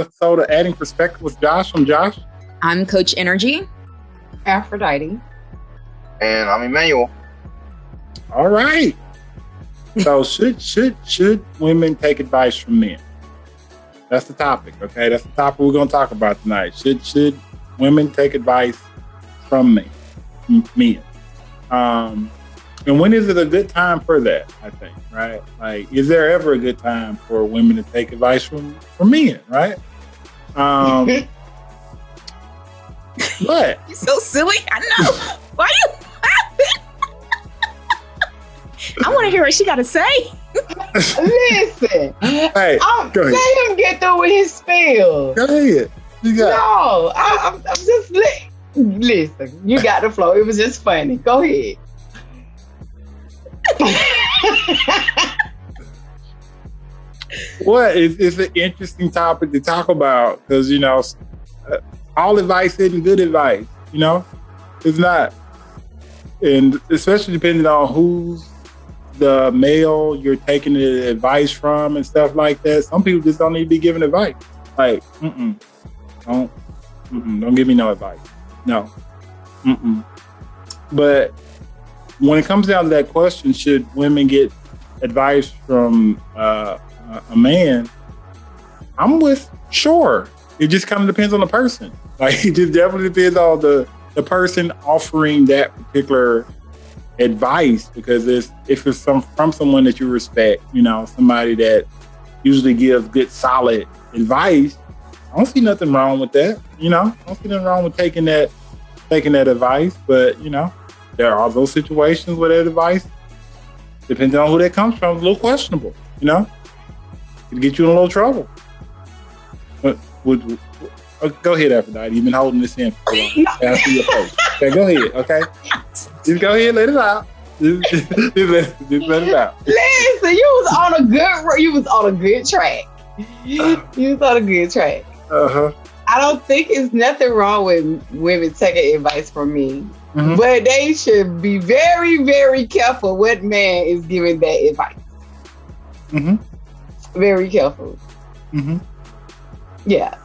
episode of Adding Perspective with Josh. I'm Josh. I'm Coach Nrgy. Aphrodite. And I'm Emmanuel. All right. So should women take advice from men? That's the topic, okay? That's the topic we're going to talk about tonight. Should women take advice from men? And when is it a good time for that, I think, right? Like, is there ever a good time for women to take advice from men, right? What? You're so silly. I know. Why you laughing? I want to hear what she got to say. Listen. Hey, go ahead. Let him get through with his spiel. Go ahead. No, I'm just listen. You got the flow. It was just funny. Go ahead. What is an interesting topic to talk about, because all advice isn't good advice. It's not, and especially depending on who's the male you're taking the advice from and stuff like that. Some people just don't need to be giving advice. Like, don't give me no advice. No, But when it comes down to that question, should women get advice from a man? I'm with sure. It just kind of depends on the person. Like, it just definitely depends on the person offering that particular advice, because if it's from someone that you respect, somebody that usually gives good, solid advice, I don't see nothing wrong with that. I don't see nothing wrong with taking that advice. But there are those situations where that advice, depending on who that comes from, is a little questionable. It can get you in a little trouble. But go ahead, Aphrodite. You've been holding this in for a while. I see your face. Okay, go ahead. Okay, just go ahead, let it out. Just let it out. Listen, you was on a good track. You was on a good track. I don't think it's nothing wrong with women taking advice from me, but they should be very, very careful what man is giving that advice. Very careful. Yeah.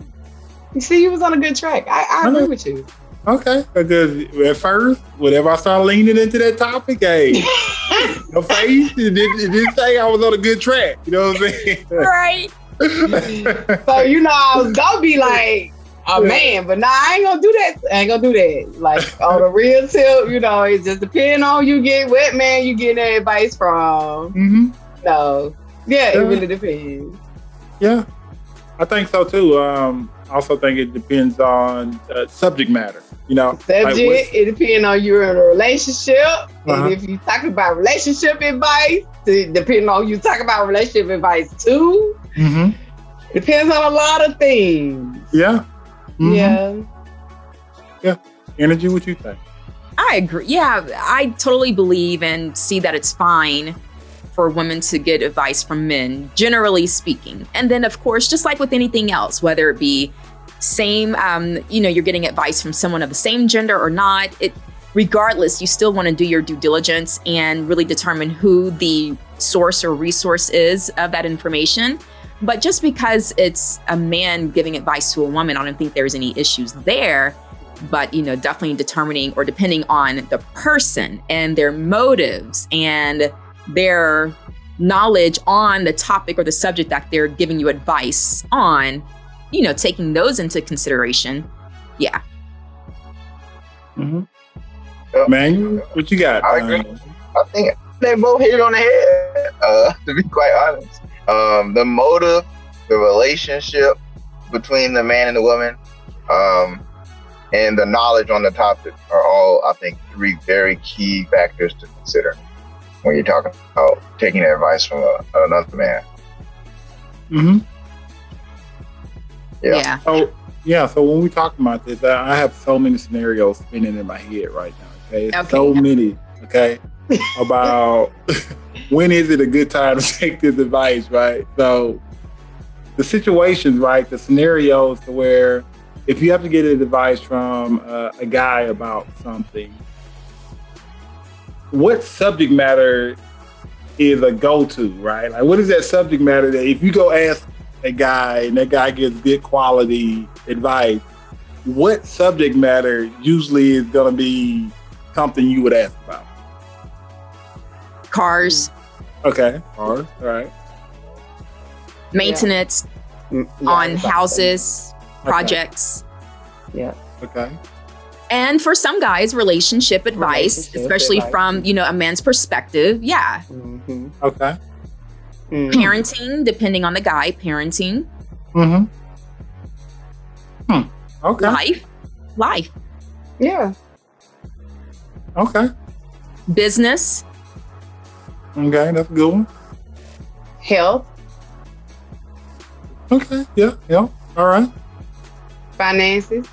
You see, you was on a good track. I agree with you. Okay, because at first, whenever I started leaning into that topic, your face, it didn't say I was on a good track. You know what I'm saying? Right. So, I was gonna be like a man, but nah, I ain't gonna do that. Like, on the real tip, it just depends on what man you getting that advice from. So, yeah, it really depends. Yeah, I think so too. I also think it depends on subject matter. It depends on you're in a relationship. And if you talk about relationship advice, depending on who you talk about relationship advice too. Depends on a lot of things. Yeah. Yeah. Nrgy, what you think? I agree. Yeah, I totally believe and see that it's fine for women to get advice from men, generally speaking. And then, of course, just like with anything else, whether it be same, you're getting advice from someone of the same gender or not, regardless, you still want to do your due diligence and really determine who the source or resource is of that information. But just because it's a man giving advice to a woman, I don't think there's any issues there. But, definitely determining or depending on the person and their motives and their knowledge on the topic or the subject that they're giving you advice on, taking those into consideration. Yeah. Man, what you got? I agree. I think they both hit it on the head, to be quite honest. The motive, the relationship between the man and the woman, and the knowledge on the topic are all, I think, three very key factors to consider when you're talking about taking advice from another man. Yeah. So when we talk about this, I have so many scenarios spinning in my head right now. Okay. Many. Okay. About when is it a good time to take this advice, right? So the situations, right? The scenarios to where if you have to get advice from a guy about something, what subject matter is a go-to, right? Like, what is that subject matter that if you go ask a guy and that guy gives good quality advice, what subject matter usually is going to be something you would ask about? Cars. Okay. Cars. All right. Maintenance on houses, projects. Yeah. Okay. And for some guys, relationship advice, especially from, a man's perspective. Yeah. Mm-hmm. Okay. Parenting, depending on the guy, parenting. Mm-hmm. Okay. Life. Yeah. Okay. Business. Okay, that's a good one. Health. Okay, yeah. All right. Finances.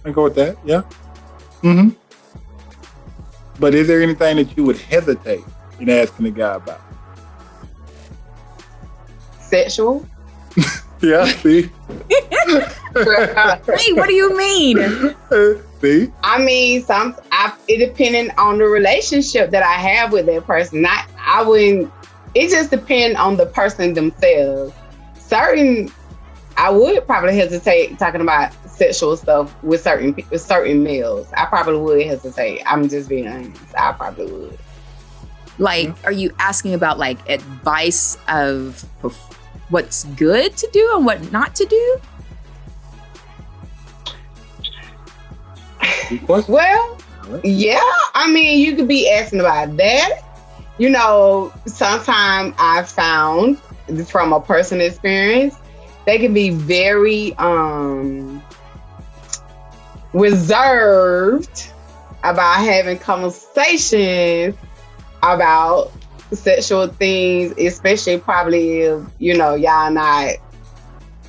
I go with that, yeah. Mm-hmm. But is there anything that you would hesitate in asking a guy about? Sexual. Yeah, see? Hey, what do you mean? See? I mean, it depending on the relationship that I have with that person. It just depends on the person themselves. I would probably hesitate talking about sexual stuff with certain males. I probably would hesitate. I'm just being honest. I probably would. Like, are you asking about like advice of what's good to do and what not to do? Well, yeah. I mean, you could be asking about that. Sometimes I've found from a personal experience, they can be very reserved about having conversations about sexual things, especially probably if, y'all not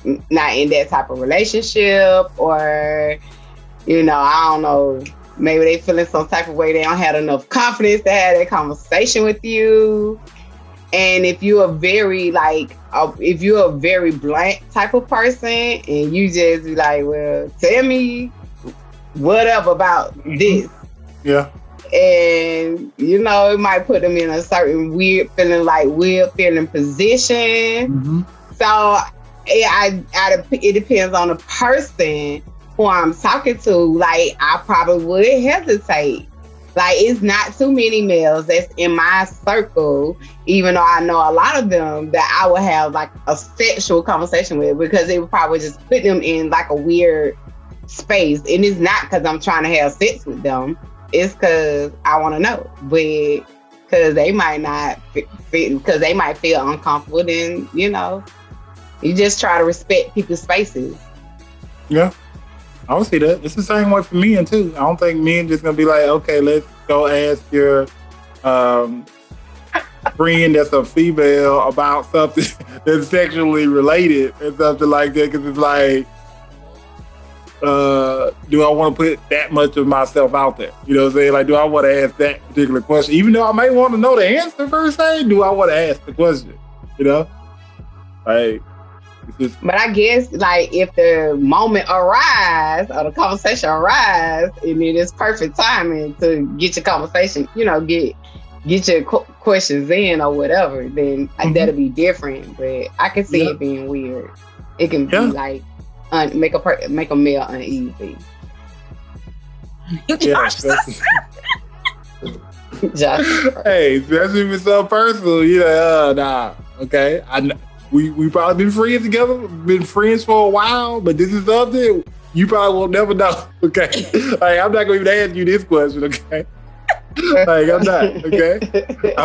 in that type of relationship, or, I don't know, maybe they feeling some type of way, they don't have enough confidence to have that conversation with you. And if you're a very blunt type of person and you just be like, well, tell me whatever about this. Yeah. And, it might put them in a certain weird feeling position. Mm-hmm. So it depends on the person who I'm talking to. Like, I probably would hesitate. Like, it's not too many males that's in my circle, even though I know a lot of them, that I would have like a sexual conversation with, because it would probably just put them in like a weird space. And it's not because I'm trying to have sex with them. It's because I want to know. But because they might not because they might feel uncomfortable, then, you just try to respect people's spaces. Yeah. I would see that. It's the same way for men too. I don't think men just gonna be like, okay, let's go ask your friend that's a female about something that's sexually related and something like that. Because it's like, do I want to put that much of myself out there? You know what I'm saying? Like, do I want to ask that particular question? Even though I may want to know the answer first thing, do I want to ask the question? Like, but I guess, like, if the moment arises or the conversation arises, and it is perfect timing to get your conversation, get your questions in or whatever, then that'll be different. But I can see it being weird. It can be like make a male uneasy. Josh, hey, especially if it's so personal, nah, okay. We probably been friends together, been friends for a while, but this is something you probably will never know, okay? Like, I'm not going to even ask you this question, okay? Like, I'm not, okay? I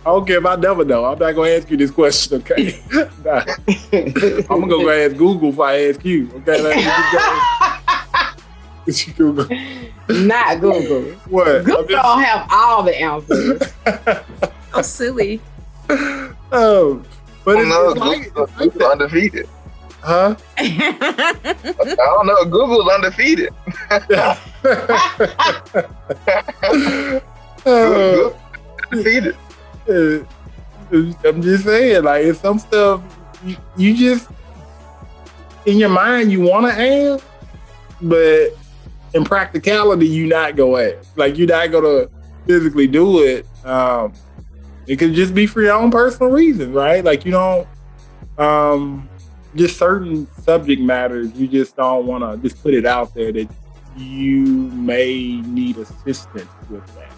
don't care if I never know. I'm not going to ask you this question, okay? Nah. I'm going to go ask Google if I ask you, okay? Like, Google. Not Google. What? Google don't have all the answers. So silly. But Google's undefeated. Huh? I don't know. Google's undefeated. Google's undefeated. I'm just saying, like, it's some stuff you just, in your mind, you want to ask, but in practicality, you're not going to ask. Like, you're not going to physically do it. It could just be for your own personal reasons, right? Like, you don't just certain subject matters, you just don't want to just put it out there that you may need assistance with that.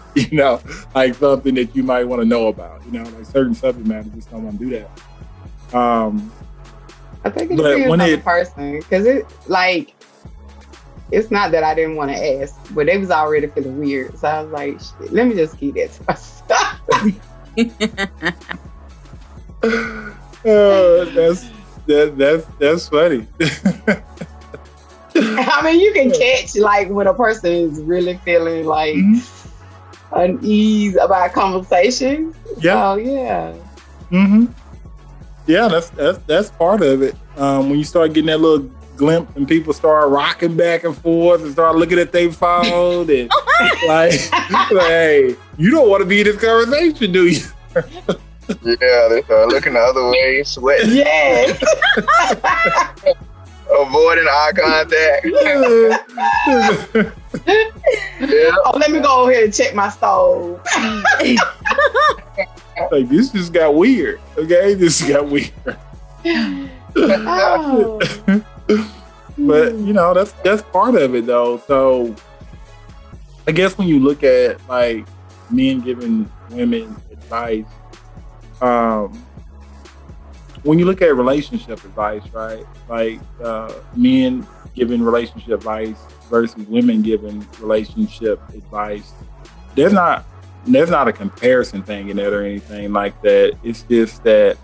Like something that you might want to know about. Like certain subject matters, just don't want to do that. I think it depends on the person, because it's not that I didn't want to ask, but they was already feeling weird, so I was like, shit, let me just keep that to myself. That's funny. I mean, you can catch like when a person is really feeling like unease about conversation. Yeah. So, yeah. Yeah, that's part of it. When you start getting that little glimpse and people start rocking back and forth and start looking at their phone and like, hey, you don't want to be in this conversation, do you? Yeah, they start looking the other way, sweating. Yes. Avoiding eye contact. Yeah. Oh, let me go ahead and check my stove. Like, this just got weird. Okay, this got weird. Oh. But that's part of it though. So I guess when you look at like men giving women advice, when you look at relationship advice, right? Like men giving relationship advice versus women giving relationship advice, there's not a comparison thing in it or anything like that. It's just that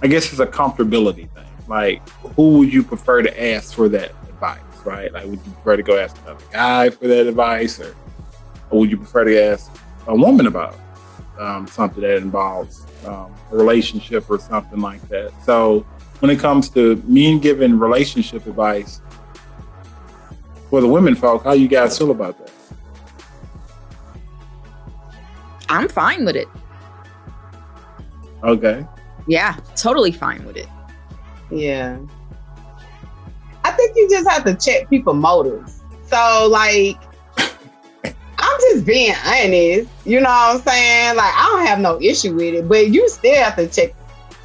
I guess it's a comfortability thing. Like, who would you prefer to ask for that advice, right? Like, would you prefer to go ask another guy for that advice, or would you prefer to ask a woman about something that involves a relationship or something like that? So when it comes to men giving relationship advice for the women folk, how you guys feel about that? I'm fine with it. Okay. Yeah, totally fine with it. Yeah. I think you just have to check people's motives. So, like, I'm just being honest. You know what I'm saying? Like, I don't have no issue with it, but you still have to check.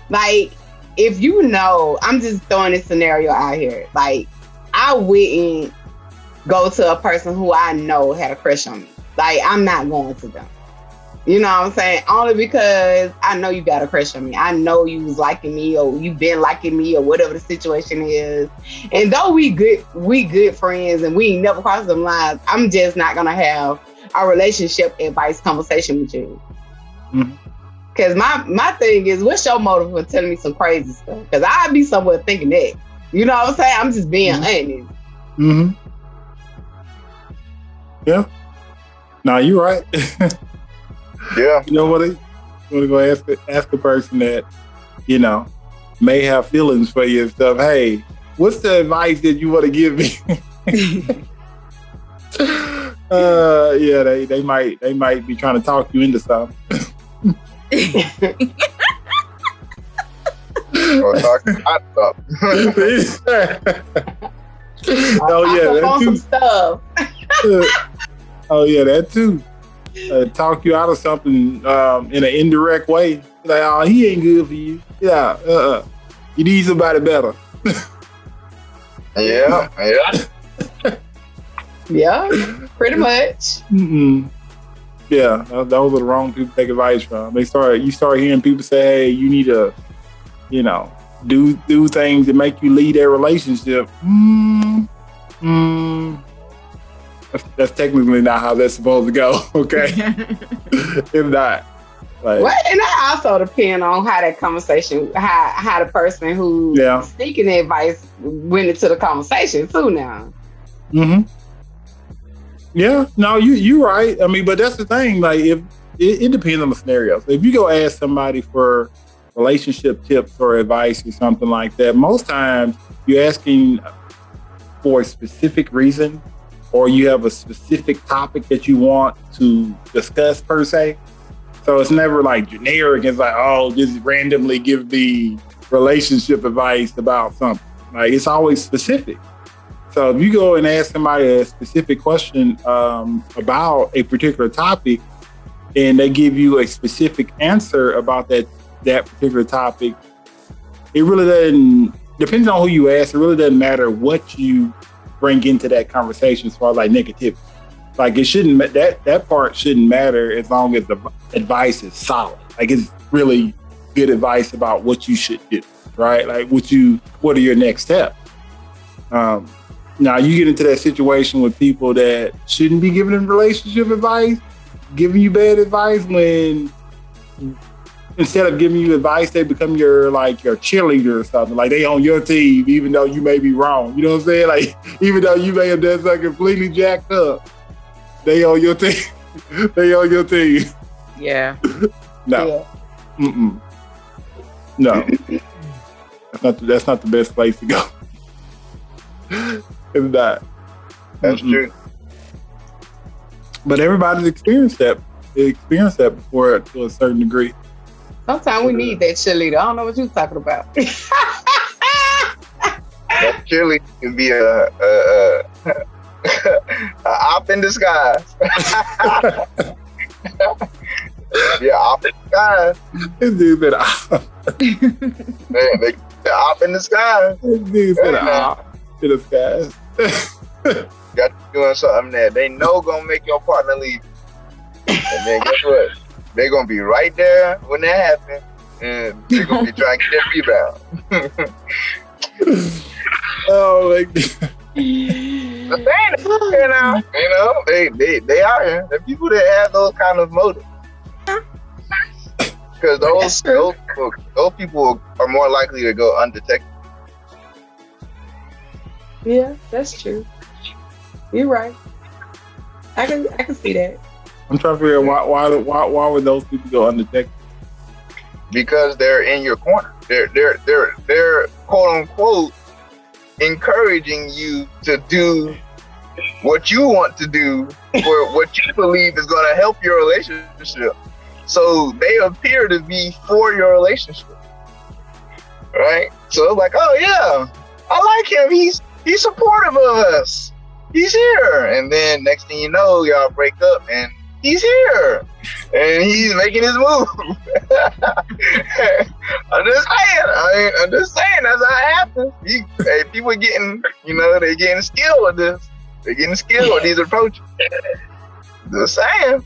Like, if you know, I'm just throwing this scenario out here. Like, I wouldn't go to a person who I know had a crush on me. Like, I'm not going to them. You know what I'm saying? Only because I know you got a crush on me. I know you was liking me, or you been liking me, or whatever the situation is. And though we good friends and we ain't never crossed them lines, I'm just not gonna have a relationship advice conversation with you. Because my thing is, what's your motive for telling me some crazy stuff? Because I'd be somewhere thinking that. You know what I'm saying? I'm just being honest. Yeah. No, you're right. Yeah. You know what? You want to go ask a person that, may have feelings for you and stuff. Hey, what's the advice that you want to give me? Yeah, they might be trying to talk you into something. Or talk hot stuff. Oh yeah, that too. Some stuff. Oh yeah, that too. Talk you out of something in an indirect way. Like, oh, he ain't good for you. Yeah, you need somebody better. Yeah. Yeah, pretty much. Yeah, those are the wrong people to take advice from. You start hearing people say, hey, you need to, do things that make you lead that relationship. That's technically not how that's supposed to go, okay? If not. Like, well, and that also depends on how that conversation, how the person who's seeking the advice went into the conversation too now. Yeah, no, you're right. I mean, but that's the thing. Like, if it depends on the scenario. So if you go ask somebody for relationship tips or advice or something like that, most times you're asking for a specific reason, or you have a specific topic that you want to discuss per se. So it's never like generic. It's like, oh, just randomly give the relationship advice about something. Like, it's always specific. So if you go and ask somebody a specific question about a particular topic, and they give you a specific answer about that particular topic, it really doesn't, depending on who you ask, it really doesn't matter what you bring into that conversation as far as like negativity. Like it shouldn't, that part shouldn't matter as long as the advice is solid. Like it's really good advice about what you should do, right? Like what are your next steps? Now you get into that situation with people that shouldn't be giving them relationship advice, giving you bad advice when instead of giving you advice, they become your cheerleader or something. Like they on your team, even though you may be wrong. You know what I'm saying? Like even though you may have done something completely jacked up, they on your team. They on your team. Yeah. No. Yeah. Mm-mm. No. That's not the best place to go. It's not. That's true. But everybody's experienced that. They experienced that before to a certain degree. Sometimes we need that cheerleader. I don't know what you're talking about. That cheerleader can be a op in disguise. Yeah, op in disguise. This dude said op. They op in disguise. This dude said op in disguise. Got you doing something that they know gonna make your partner leave. And then guess what? They're gonna be right there when that happens, and they're gonna be trying to get rebound. Oh my God. The thing is, they are here. The people that have those kind of motives. Because those people are more likely to go undetected. Yeah, that's true. You're right. I can see that. I'm trying to figure out why would those people go undetected? Because they're in your corner. They're quote unquote encouraging you to do what you want to do for what you believe is going to help your relationship. So they appear to be for your relationship, right? So like, oh yeah, I like him. He's supportive of us. He's here. And then next thing you know, y'all break up and he's here and he's making his move. I'm just saying that's how it happens. People are getting, they're getting skilled with this. They're getting skilled with these approaches. Just saying.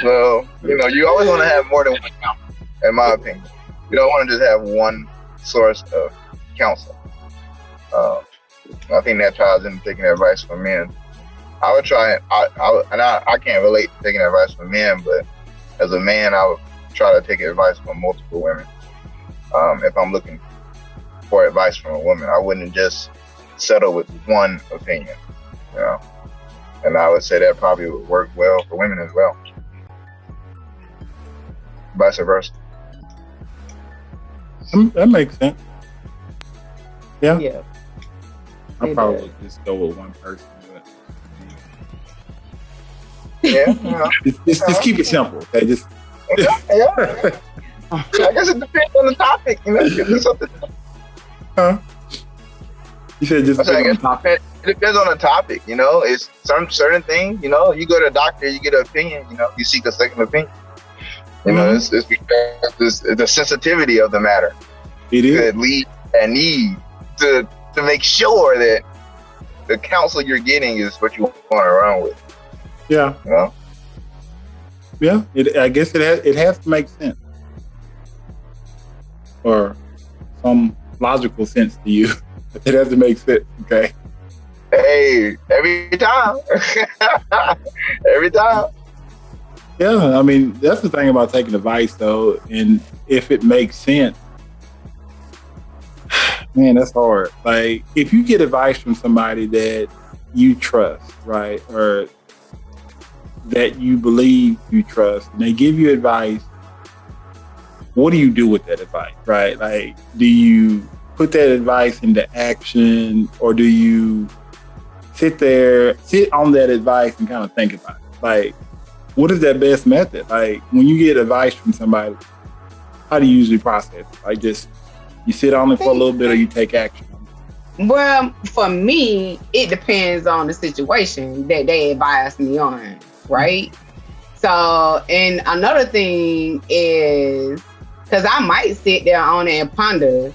So, you always want to have more than one counsel, in my opinion. You don't want to just have one source of counsel. I think that ties into taking advice from men. I would try it. I can't relate to taking advice from men, but as a man, I would try to take advice from multiple women. If I'm looking for advice from a woman, I wouldn't just settle with one opinion, And I would say that probably would work well for women as well. Vice versa. That makes sense. Yeah. Yeah. I'll probably just go with one person. Yeah. Just keep it simple. Okay? Just. Yeah. I guess it depends on the topic. Huh? You said just depends on the topic. It depends on the topic. It's some certain things. You go to a doctor, you get an opinion. You seek a second opinion. It's because the sensitivity of the matter. It is. That lead and need to make sure that the counsel you're getting is what you want to run with. Yeah. Yeah. I guess it has to make sense, or some logical sense to you. It has to make sense. Okay. Hey, every time. Every time. Yeah, I mean, that's the thing about taking advice, though, and if it makes sense, man, that's hard. Like, if you get advice from somebody that you trust, right, or that you believe you trust, and they give you advice, what do you do with that advice, right? Like, do you put that advice into action, or do you sit on that advice and kind of think about it? Like, what is that best method? Like, when you get advice from somebody, how do you usually process it? Like, just you sit on it for a little bit, or you take action? Well, for me, it depends on the situation that they advise me on, right? So, and another thing is, Because I might sit there on it and ponder,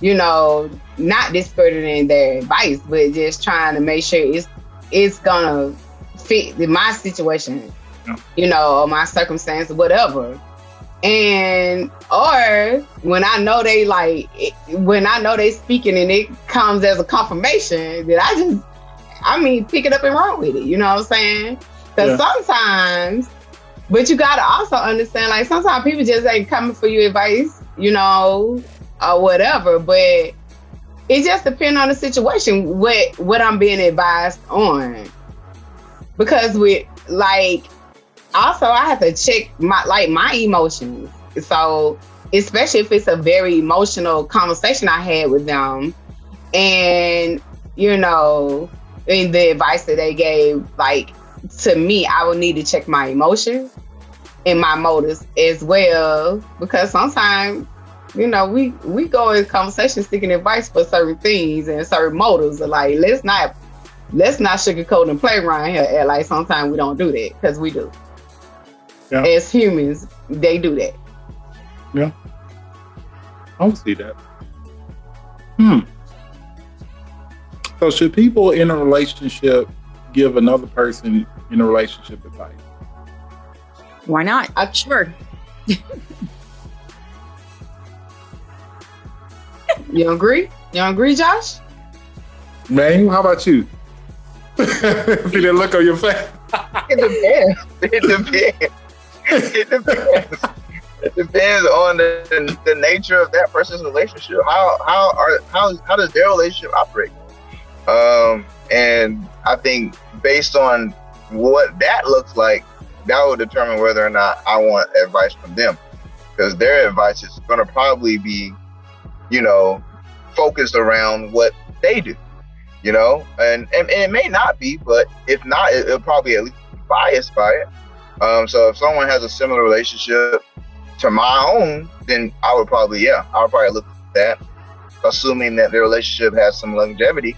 you know, not discrediting their advice, but just trying to make sure it's gonna fit my situation, you know, or my circumstance, or whatever. And or when I know they speaking and it comes as a confirmation, that pick it up and run with it. You know what I'm saying? Because sometimes, but you gotta also understand, like sometimes people just ain't coming for your advice, you know, or whatever. But it just depends on the situation, what I'm being advised on. Because also I have to check my emotions. So especially if it's a very emotional conversation I had with them, and you know, in the advice that they gave, like to me, I would need to check my emotions and my motives as well, because sometimes, you know, we go in conversations seeking advice for certain things and certain motives. Are like, let's not sugarcoat and play around here. And like sometimes we don't do that, because we do. Yeah. As humans, they do that. Yeah, I would see that. So should people in a relationship give another person in a relationship advice? Why not? Sure. You agree? You agree, Josh? Man, how about you? See that look on your face? It depends. It depends on the nature of that person's relationship. How does their relationship operate? And I think based on what that looks like, that will determine whether or not I want advice from them, because their advice is going to probably be, you know, focused around what they do, you know, and it may not be, but if not, it'll probably at least be biased by it. So if someone has a similar relationship to my own, then I would probably look at that, assuming that their relationship has some longevity,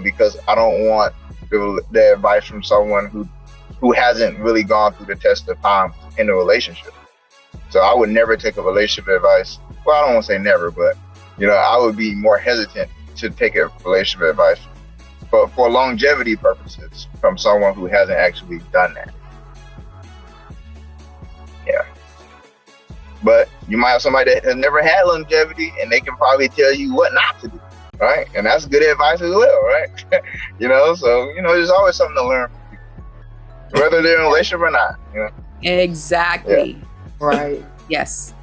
because I don't want the advice from someone who hasn't really gone through the test of time in a relationship. So I would never take a relationship advice. Well, I don't want to say never, but you know, I would be more hesitant to take a relationship advice for longevity purposes from someone who hasn't actually done that. Yeah. But you might have somebody that has never had longevity, and they can probably tell you what not to do, right? And that's good advice as well, right? You know, so, you know, there's always something to learn from people, whether they're in a relationship or not, you know? Exactly. Yeah. Right. Yes.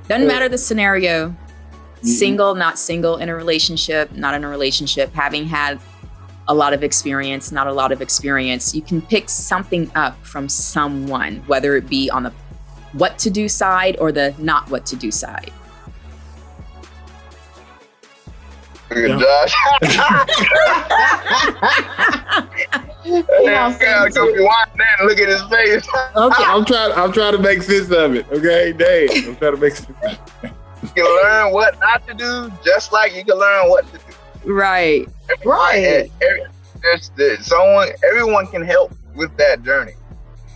Doesn't matter the scenario. Single, not single, in a relationship, not in a relationship, having had a lot of experience, not a lot of experience, you can pick something up from someone, whether it be on the what to do side or the not what to do side. Look at Josh. Go rewind that and look at his face. I'm trying to make sense of it. Okay, Dave. I'm trying to make sense of it. You can learn what not to do, just like you can learn what to do. Right. Right. Everyone can help with that journey.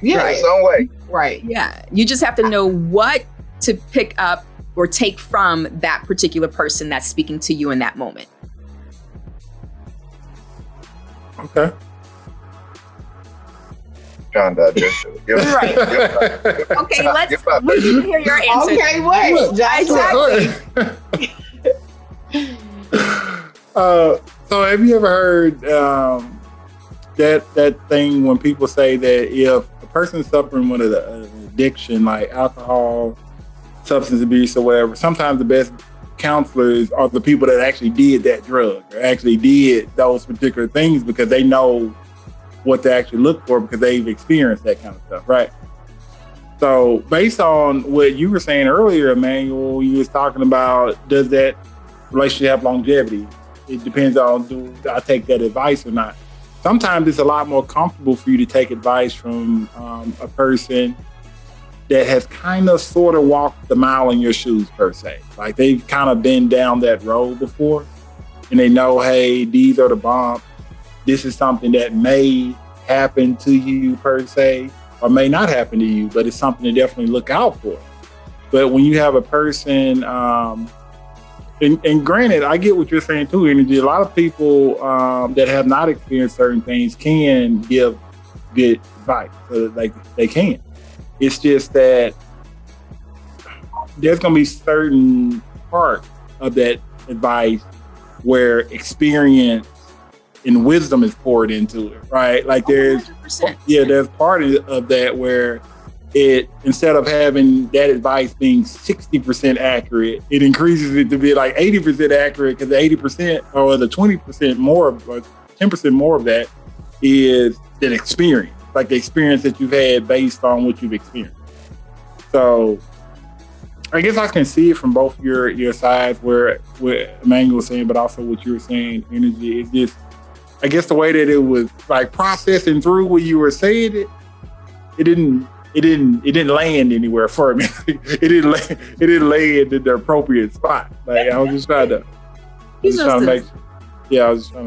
Yeah. In some way. Right. Yeah. You just have to know what to pick up or take from that particular person that's speaking to you in that moment. Okay. John digest it. Right. Okay, we need to hear your answer. Okay, wait. Exactly. So have you ever heard that thing when people say that if a person's suffering with an addiction like alcohol, substance abuse, or whatever, sometimes the best counselors are the people that actually did that drug or actually did those particular things, because they know what to actually look for, because they've experienced that kind of stuff, right? So based on what you were saying earlier, Emmanuel, you was talking about, does that relationship have longevity? It depends on, do I take that advice or not? Sometimes it's a lot more comfortable for you to take advice from a person that has kind of sort of walked the mile in your shoes, per se. Like they've kind of been down that road before, and they know, hey, these are the bumps. This is something that may happen to you, per se, or may not happen to you, but it's something to definitely look out for. But when you have a person, and granted, I get what you're saying too, Energy. A lot of people that have not experienced certain things can give good advice. So they can. It's just that there's going to be certain parts of that advice where experience and wisdom is poured into it, right? Like there's 100%. There's part of that where it, instead of having that advice being 60% accurate, it increases it to be like 80% accurate, because the 80% or the 20% more, or 10% more of that is that experience, like the experience that you've had based on what you've experienced. So I guess I can see it from both your sides, where what Emmanuel was saying, but also what you were saying, Energy. It's just, I guess the way that it was like processing through what you were saying, it didn't land anywhere for me. it didn't land in the appropriate spot. Like I was just trying to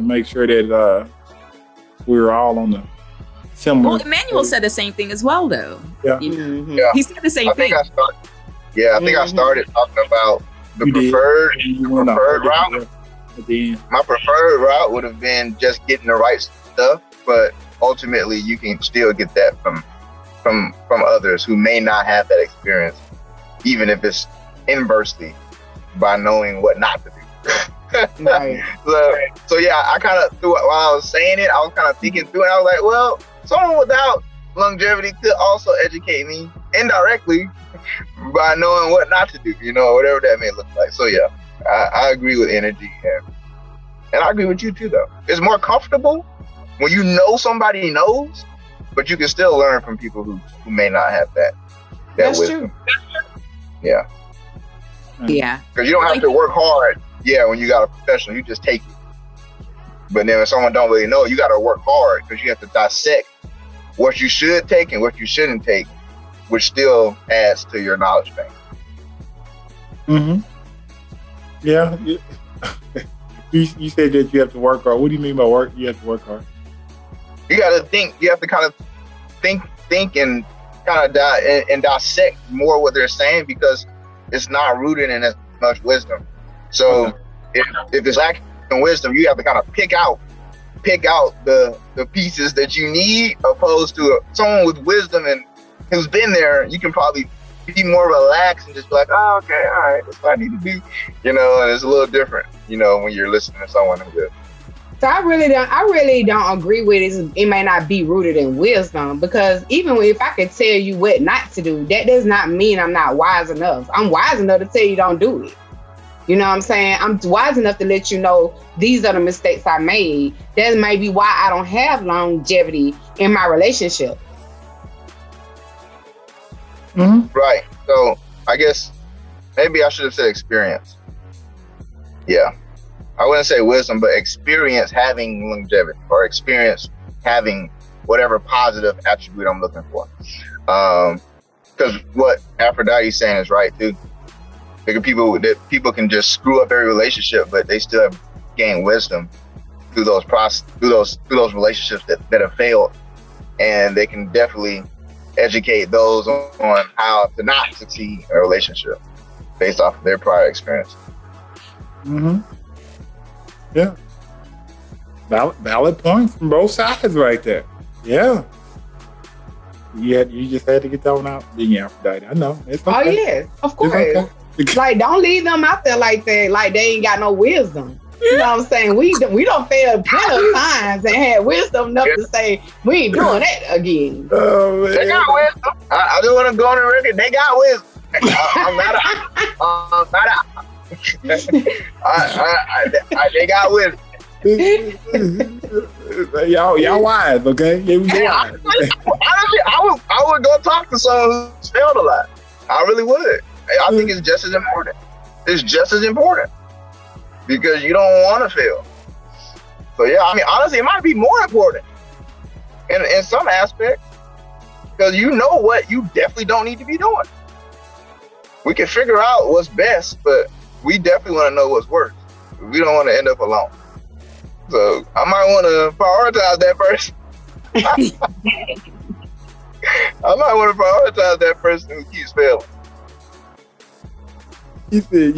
make sure that we were all on the similar. Well, Emmanuel said the same thing as well, though. Yeah. He said the same thing. I think I started talking about the preferred route. My preferred route would have been just getting the right stuff, but ultimately you can still get that from others who may not have that experience, even if it's inversely, by knowing what not to do. Right. So yeah, I kind of, while I was saying it, I was kind of thinking through it. I was like, well, someone without longevity could also educate me indirectly by knowing what not to do, whatever that may look like. So yeah, I agree with Energy, and I agree with you too, though. It's more comfortable when you know somebody knows, but you can still learn from people who may not have that That's wisdom. True. Yeah. Yeah. Because you don't have to work hard. Yeah, when you got a professional, you just take it. But then if someone don't really know, you got to work hard, because you have to dissect what you should take and what you shouldn't take, which still adds to your knowledge bank. Mm-hmm. Yeah. You said that you have to work hard. What do you mean by work? You have to work hard. You got to think. You have to kind of think and kind of dissect more what they're saying, because it's not rooted in as much wisdom. So if it's lacking in wisdom, you have to kind of pick out the pieces that you need, opposed to someone with wisdom and who's been there. You can probably be more relaxed and just be like, oh, okay, all right, that's what I need to do, and it's a little different, when you're listening to someone who's good. So I really don't agree with it. It may not be rooted in wisdom, because even if I could tell you what not to do, that does not mean I'm not wise enough. I'm wise enough to tell you don't do it. You know what I'm saying? I'm wise enough to let you know these are the mistakes I made. That may be why I don't have longevity in my relationship. Mm-hmm. Right. So I guess maybe I should have said experience. Yeah. I wouldn't say wisdom, but experience having longevity, or experience having whatever positive attribute I'm looking for. Because what Aphrodite's saying is right too. People can just screw up every relationship, but they still have gained wisdom through those relationships that have failed, and they can definitely educate those on how to not succeed in a relationship based off of their prior experience. Mm-hmm. Yeah. Valid points from both sides right there. Yeah. You just had to get that one out. Yeah, Aphrodite. I know. It's okay. Oh yes, of course. Okay. Like, don't leave them out there like that, like they ain't got no wisdom. You know what I'm saying? We don't fail plenty of times and had wisdom enough to say we ain't doing that again. Oh, man. They got wisdom. I just want to go on the record. They got wisdom. They got wisdom. y'all wise, okay? Yeah, wise. Honestly, I would go talk to someone who's failed a lot. I really would. I think it's just as important. It's just as important, because you don't want to fail. So yeah, I mean, honestly, it might be more important in some aspects, because you know what you definitely don't need to be doing. We can figure out what's best, but we definitely want to know what's worse. We don't want to end up alone. So I might want to prioritize that person. I might want to prioritize that person who keeps failing. You said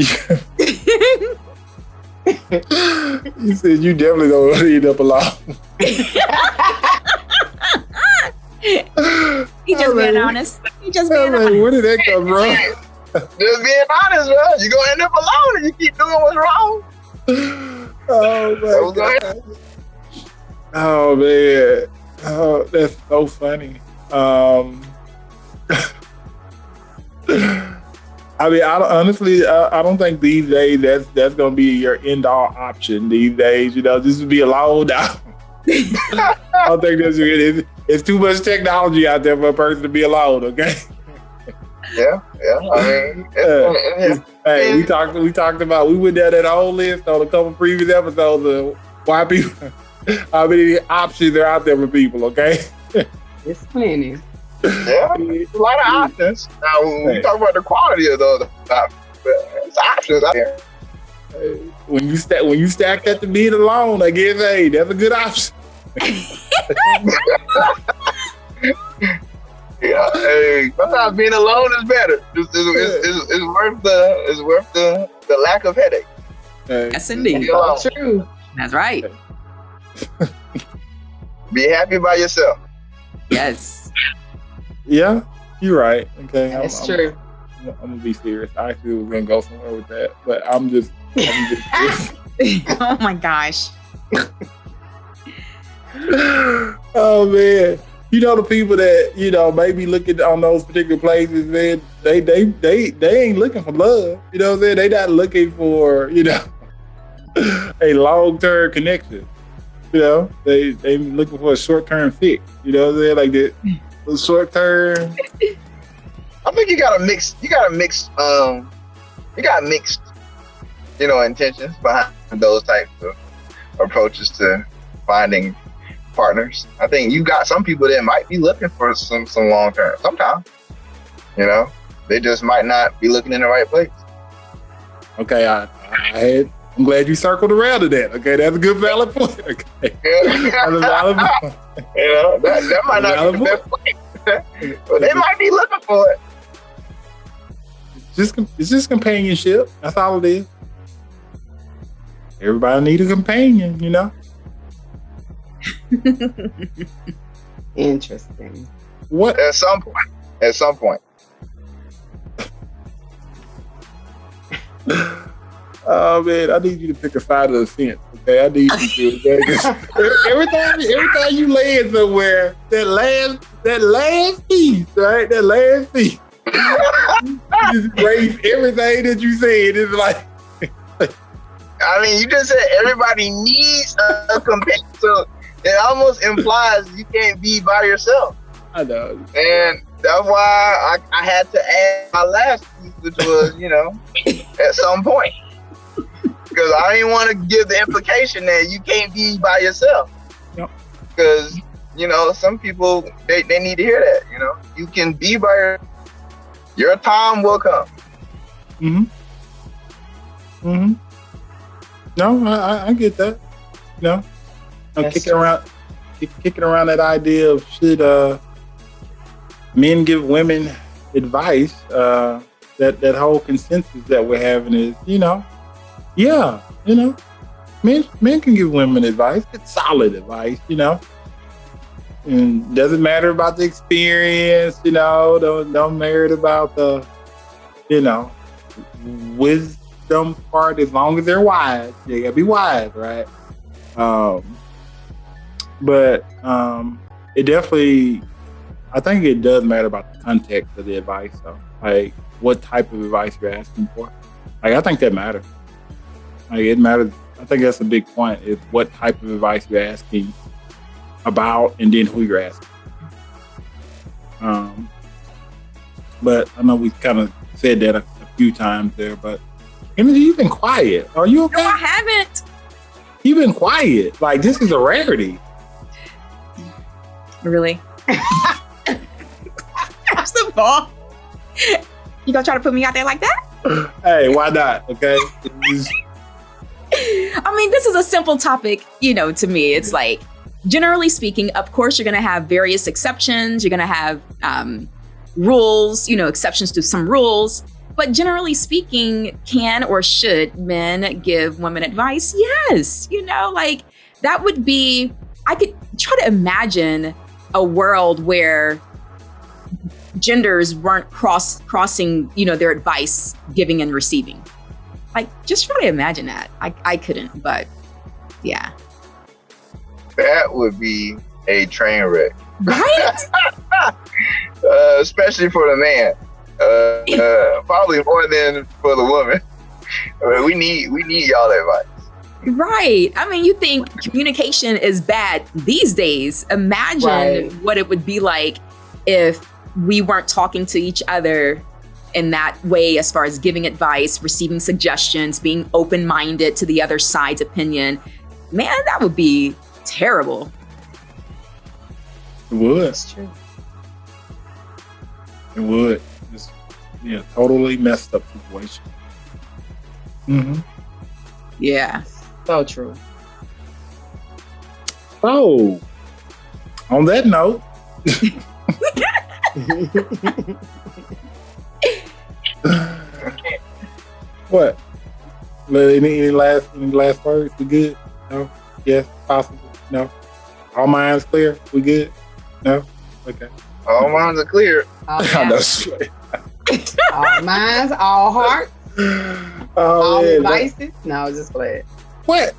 you said you definitely don't want to end up alone. He just being honest. He just being honest. Where did that come from? Just being honest, bro. You're gonna end up alone if you keep doing what's wrong. Oh my God. Oh man. Oh, that's so funny. I mean, I don't think these days that's gonna be your end all option these days. You know, just to be alone. I don't think that's it. It's too much technology out there for a person to be alone. Okay. Yeah. I mean, hey, we talked about. We went down that whole list on a couple previous episodes of why people, how many options are out there for people. Okay. It's plenty. Yeah, there's a lot of options. Now, when we talk about the quality of those options, there's options out there. When you stack that to being alone, I guess, hey, that's a good option. Yeah, hey, sometimes being alone is better. It's worth the lack of headache. Yes, indeed. That's true. That's right. Be happy by yourself. Yes. Yeah, you're right. Okay, That's true. I'm gonna be serious. I actually was gonna go somewhere with that, but I'm just Oh my gosh. Oh man. You know, the people that, you know, maybe looking on those particular places, man, they ain't looking for love. You know what I'm saying? They not looking for, you know, a long-term connection. You know, they looking for a short-term fix. You know what I'm saying? Like that short-term. I think you got mixed, you got mixed, you know, intentions behind those types of approaches to finding partners. I think you got some people that might be looking for some long term. Sometimes, you know, they just might not be looking in the right place. Okay, I'm glad you circled around to that. Okay, that's a good valid point. Okay, that's a valid point. You know, that might not be the best point, but they might be looking for it. It's just companionship. That's all it is. Everybody need a companion, you know. Interesting. What? At some point. Oh man, I need you to pick a side of the fence. Okay, I need you to. Okay? every time you land somewhere, that last piece, right? That last piece, you just raise everything that you said. It's like. I mean, you just said everybody needs a companion, so it almost implies you can't be by yourself. I know. And that's why I had to add my last piece, which was, you know, at some point. Because I didn't want to give the implication that you can't be by yourself. Yep. Because, you know, some people, they need to hear that, you know. You can be by your time will come. No, I get that. No. I'm kicking around that idea of should men give women advice. That whole consensus that we're having is, you know, yeah, you know, men can give women advice. It's solid advice, you know. And doesn't matter about the experience, you know. Don't matter about the, you know, wisdom part. As long as they're wise, they gotta be wise, right? But it definitely, I think it does matter about the context of the advice, though. Like, what type of advice you're asking for. Like, I think that matters. Like, it matters. I think that's a big point, is what type of advice you're asking about and then who you're asking. But I know we kind of said that a few times there, but Nrgy, you've been quiet. Are you okay? No, I haven't. You've been quiet. Like, this is a rarity. Really? First of all, you gonna try to put me out there like that? Hey, why not? Okay. I mean, this is a simple topic, you know, to me. It's like, generally speaking, of course, you're gonna have various exceptions. You're gonna have rules, you know, exceptions to some rules. But generally speaking, can or should men give women advice? Yes. Like that would be, I could try to imagine a world where genders weren't crossing, their advice giving and receiving. Like, just try to imagine that. I couldn't, but yeah. That would be a train wreck. Right? Especially for the man. Probably more than for the woman. We need y'all advice. Right. I mean, you think communication is bad these days. Imagine what it would be like if we weren't talking to each other in that way, as far as giving advice, receiving suggestions, being open-minded to the other side's opinion. Man, that would be terrible. It would. That's true. It would. It's, totally messed up situation. Mm-hmm. Yeah. So true. So, on that note, what? Any last words? We good? No? Yes? Possible? No? All minds clear? We good? No? Okay. All minds are clear. All All minds, all hearts, all devices. No, just play it. What?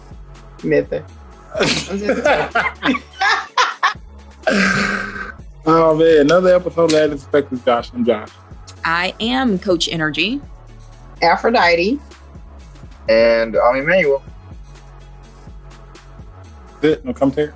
Nothing. Oh man, another episode of That Inspector Josh. I'm Josh. I am Coach Nrgy. Aphrodite. And I'm Emmanuel. That's it. No commentary.